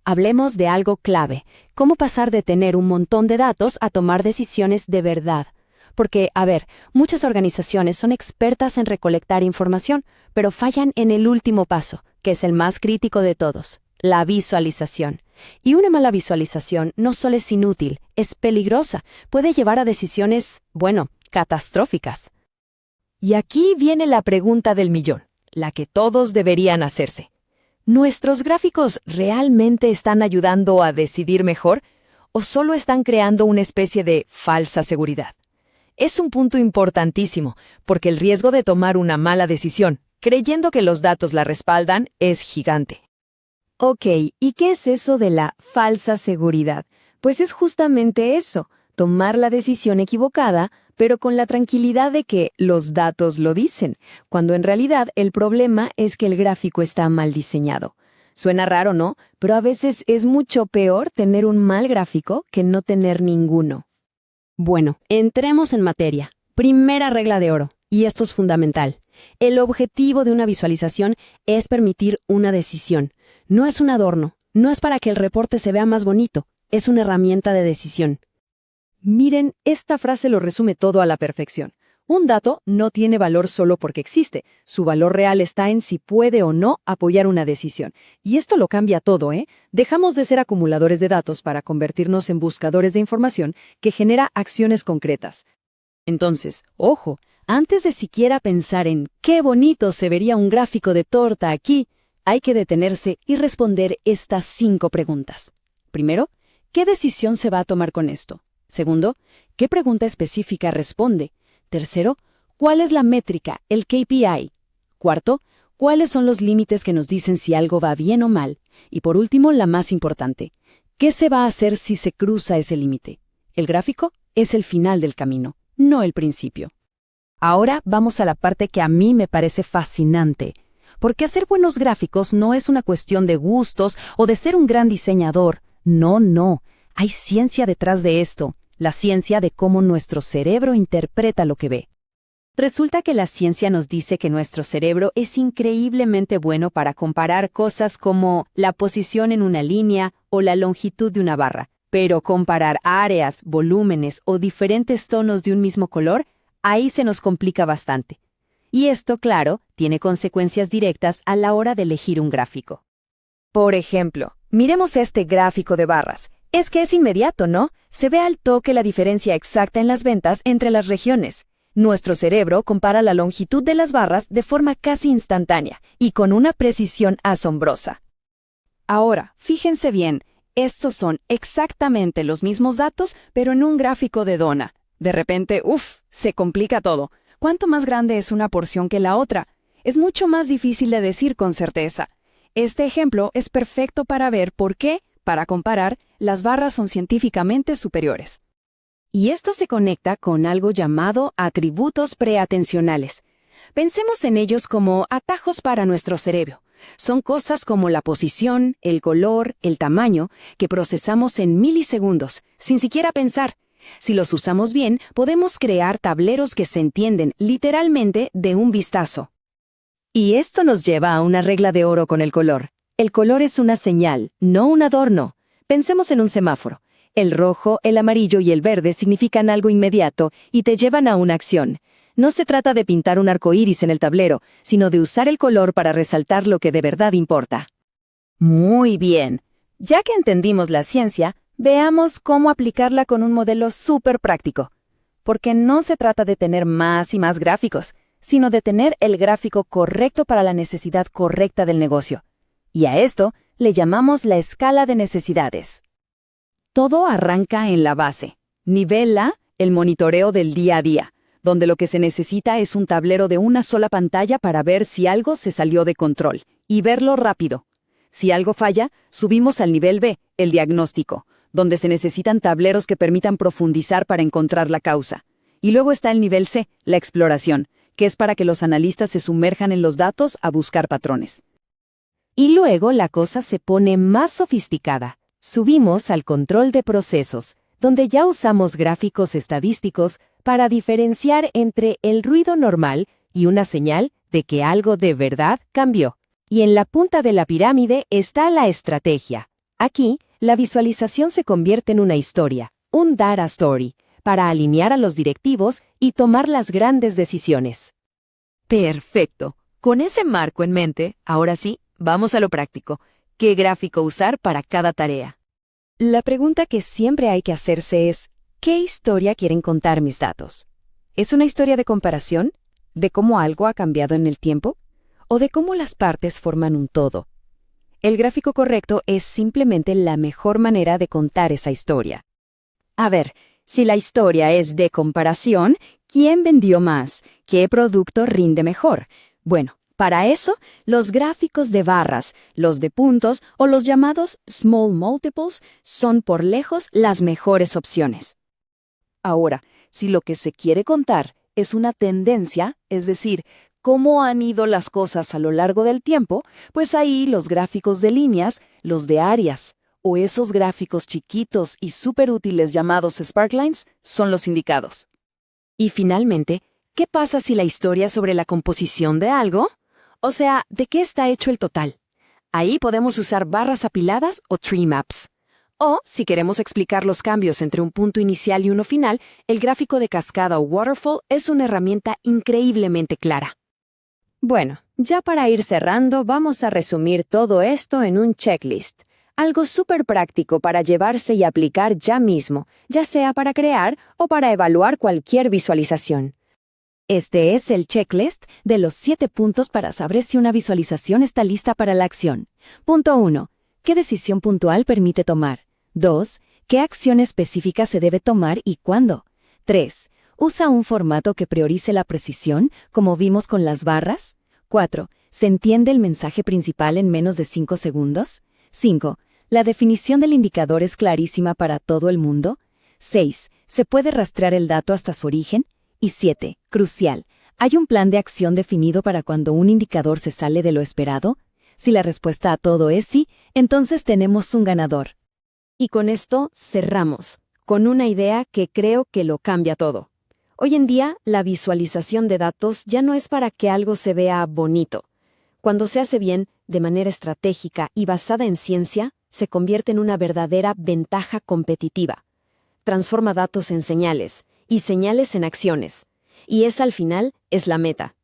Hablemos de algo clave, cómo pasar de tener un montón de datos a tomar decisiones de verdad. Porque, a ver, muchas organizaciones son expertas en recolectar información, pero fallan en el último paso, que es el más crítico de todos, la visualización. Y una mala visualización no solo es inútil, es peligrosa, puede llevar a decisiones, bueno, catastróficas. Y aquí viene la pregunta del millón, la que todos deberían hacerse. ¿Nuestros gráficos realmente están ayudando a decidir mejor o solo están creando una especie de falsa seguridad? Es un punto importantísimo, porque el riesgo de tomar una mala decisión, creyendo que los datos la respaldan, es gigante. Ok, ¿y qué es eso de la falsa seguridad? Pues es justamente eso, tomar la decisión equivocada, pero con la tranquilidad de que los datos lo dicen, cuando en realidad el problema es que el gráfico está mal diseñado. Suena raro, ¿no? Pero a veces es mucho peor tener un mal gráfico que no tener ninguno. Bueno, entremos en materia. Primera regla de oro, y esto es fundamental. El objetivo de una visualización es permitir una decisión. No es un adorno, no es para que el reporte se vea más bonito, es una herramienta de decisión. Miren, esta frase lo resume todo a la perfección. Un dato no tiene valor solo porque existe. Su valor real está en si puede o no apoyar una decisión. Y esto lo cambia todo, ¿eh? Dejamos de ser acumuladores de datos para convertirnos en buscadores de información que genera acciones concretas. Entonces, ojo, antes de siquiera pensar en qué bonito se vería un gráfico de torta aquí, hay que detenerse y responder estas 5 preguntas. Primero, ¿qué decisión se va a tomar con esto? Segundo, ¿qué pregunta específica responde? Tercero, ¿cuál es la métrica, el KPI? Cuarto, ¿cuáles son los límites que nos dicen si algo va bien o mal? Y por último, la más importante, ¿qué se va a hacer si se cruza ese límite? El gráfico es el final del camino, no el principio. Ahora vamos a la parte que a mí me parece fascinante, porque hacer buenos gráficos no es una cuestión de gustos o de ser un gran diseñador. No, hay ciencia detrás de esto. La ciencia de cómo nuestro cerebro interpreta lo que ve. Resulta que la ciencia nos dice que nuestro cerebro es increíblemente bueno para comparar cosas como la posición en una línea o la longitud de una barra, pero comparar áreas, volúmenes o diferentes tonos de un mismo color, ahí se nos complica bastante. Y esto, claro, tiene consecuencias directas a la hora de elegir un gráfico. Por ejemplo, miremos este gráfico de barras. Es que es inmediato, ¿no? Se ve al toque la diferencia exacta en las ventas entre las regiones. Nuestro cerebro compara la longitud de las barras de forma casi instantánea y con una precisión asombrosa. Ahora, fíjense bien, estos son exactamente los mismos datos, pero en un gráfico de dona. De repente, se complica todo. ¿Cuánto más grande es una porción que la otra? Es mucho más difícil de decir con certeza. Este ejemplo es perfecto para ver por qué, para comparar, las barras son científicamente superiores. Y esto se conecta con algo llamado atributos preatencionales. Pensemos en ellos como atajos para nuestro cerebro. Son cosas como la posición, el color, el tamaño, que procesamos en milisegundos, sin siquiera pensar. Si los usamos bien, podemos crear tableros que se entienden literalmente de un vistazo. Y esto nos lleva a una regla de oro con el color. El color es una señal, no un adorno. Pensemos en un semáforo. El rojo, el amarillo y el verde significan algo inmediato y te llevan a una acción. No se trata de pintar un arco iris en el tablero, sino de usar el color para resaltar lo que de verdad importa. Muy bien. Ya que entendimos la ciencia, veamos cómo aplicarla con un modelo súper práctico. Porque no se trata de tener más y más gráficos, sino de tener el gráfico correcto para la necesidad correcta del negocio. Y a esto le llamamos la escala de necesidades. Todo arranca en la base. Nivel A, el monitoreo del día a día, donde lo que se necesita es un tablero de una sola pantalla para ver si algo se salió de control, y verlo rápido. Si algo falla, subimos al nivel B, el diagnóstico, donde se necesitan tableros que permitan profundizar para encontrar la causa. Y luego está el nivel C, la exploración, que es para que los analistas se sumerjan en los datos a buscar patrones. Y luego la cosa se pone más sofisticada. Subimos al control de procesos, donde ya usamos gráficos estadísticos para diferenciar entre el ruido normal y una señal de que algo de verdad cambió. Y en la punta de la pirámide está la estrategia, Aquí, la visualización se convierte en una historia, un data story, para alinear a los directivos y tomar las grandes decisiones. Perfecto. Con ese marco en mente, ahora sí, vamos a lo práctico. ¿Qué gráfico usar para cada tarea? La pregunta que siempre hay que hacerse es, ¿qué historia quieren contar mis datos? ¿Es una historia de comparación? ¿De cómo algo ha cambiado en el tiempo? ¿O de cómo las partes forman un todo? El gráfico correcto es simplemente la mejor manera de contar esa historia. A ver, si la historia es de comparación, ¿quién vendió más? ¿Qué producto rinde mejor? Bueno, para eso, los gráficos de barras, los de puntos o los llamados small multiples son por lejos las mejores opciones. Ahora, si lo que se quiere contar es una tendencia, es decir, cómo han ido las cosas a lo largo del tiempo, pues ahí los gráficos de líneas, los de áreas, o esos gráficos chiquitos y súper útiles llamados sparklines son los indicados. Y finalmente, ¿qué pasa si la historia es sobre la composición de algo? O sea, ¿de qué está hecho el total? Ahí podemos usar barras apiladas o tree maps. O, si queremos explicar los cambios entre un punto inicial y uno final, el gráfico de cascada o waterfall es una herramienta increíblemente clara. Bueno, ya para ir cerrando, vamos a resumir todo esto en un checklist. Algo súper práctico para llevarse y aplicar ya mismo, ya sea para crear o para evaluar cualquier visualización. Este es el checklist de los 7 puntos para saber si una visualización está lista para la acción. Punto 1. ¿Qué decisión puntual permite tomar? 2. ¿Qué acción específica se debe tomar y cuándo? 3. ¿Usa un formato que priorice la precisión, como vimos con las barras? 4. ¿Se entiende el mensaje principal en menos de 5 segundos? 5. ¿La definición del indicador es clarísima para todo el mundo? 6. ¿Se puede rastrear el dato hasta su origen? Y 7. Crucial. ¿Hay un plan de acción definido para cuando un indicador se sale de lo esperado? Si la respuesta a todo es sí, entonces tenemos un ganador. Y con esto cerramos, con una idea que creo que lo cambia todo. Hoy en día, la visualización de datos ya no es para que algo se vea bonito. Cuando se hace bien, de manera estratégica y basada en ciencia, se convierte en una verdadera ventaja competitiva. Transforma datos en señales y señales en acciones. Y esa al final es la meta.